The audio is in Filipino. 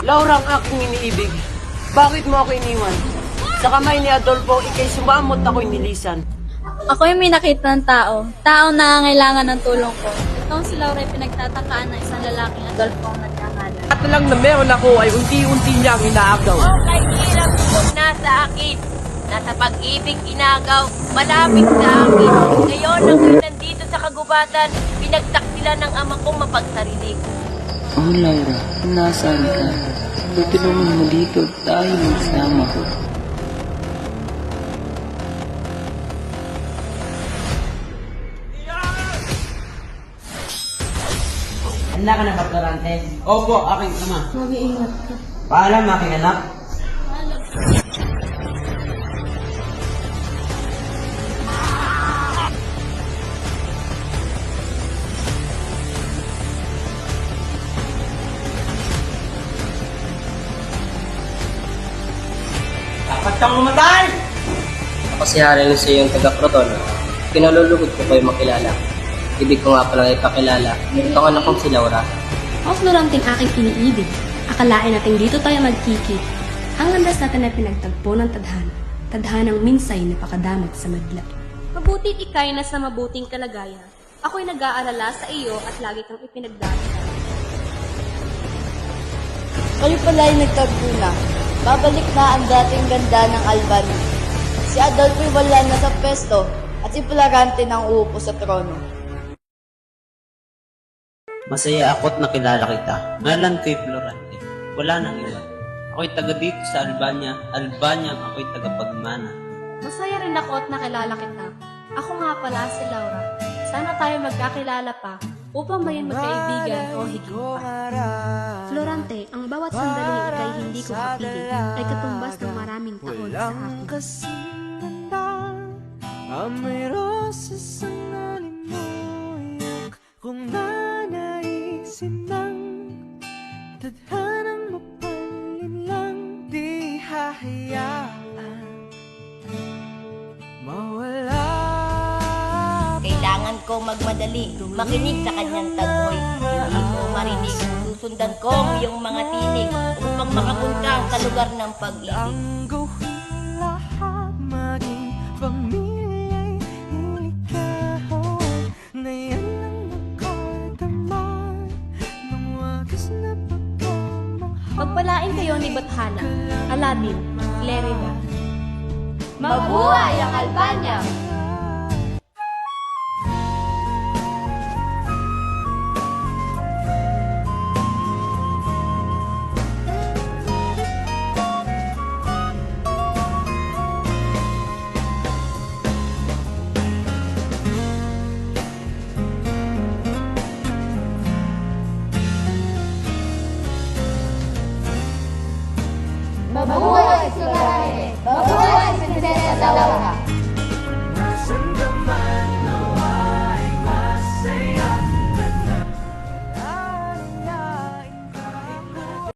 Laura ang aking iniibig. Bakit mo ako iniwan? Sa kamay ni Adolfo, ikay sumamot ako'y nilisan. Ako yung may nakita ng tao. Taong nangangailangan ng tulong ko. Itong si Laura ay pinagtatakaan ng isang lalaking Adolfo ang nagkakalat. At lang na meron ako ay unti-unti niyang inaagaw. Kay hirap itong nasa akin. Nasa pag-ibig inagaw, malapit sa akin. Ngayon, ako'y nandito sa kagubatan, pinagtaksila ng ama kong mapagsariling. Oh, Laura, nasaan ka? Tutulungan mo dito, tayo magsama. Handa ka na ba, Florante? Opo, aking ama. Mag-iingat ka. Paalam, aking anak. Dapat kang umatay! Ako si Harry sa iyong taga-Proton. Pinalulugod ko kayo makilala. Ibig ko nga palang ipakilala. Ito ang anak kong si Laura. O Floranting aking iniibig, akalain natin dito tayo magkikit. Ang landas natin ay pinagtagpo ng tadhana. Tadhanang minsay na pakadamot sa madla. Mabutit ikay na sa mabuting kalagayan. Ako'y nag-aalala sa iyo at lagi kang ipinagdadasal. Kayo pala ay nagtagpo na. Babalik na ang dating ganda ng Albany. Si Adolfo ay wala na sa pesto at si Florante nang uupo sa trono. Masaya ako't nakilala kita. Ngalan ko'y Florante. Wala nang iba. Ako'y taga dito sa Albania. Albania ang ako'y taga-pagmana. Masaya rin ako at nakilala kita. Ako nga pala si Laura. Sana tayo magkakilala pa upang maging magkaibigan o higit pa. Florante, ang bawat sandaling ikay hindi ko kapigil ay katumbas ng maraming taon sa akin. Amoy rosas ang alimuyak kung nanaisin ng tadhanang mapalin lang di hahayaan mawala. Kailangan ko magmadali, makinig sa kanyang tagoy. Hindi ko marinig, susundan ko ang iyong mga tinig upang makapunta sa lugar ng pag-ibig. Ang gawin lahat maging pamilya'y ilikahon na yan ang makadaman ng wagas na pagkamahal. Pagpalain kayo ni Bathala, Aladdin, Lerida. Mabuhay ang Albania!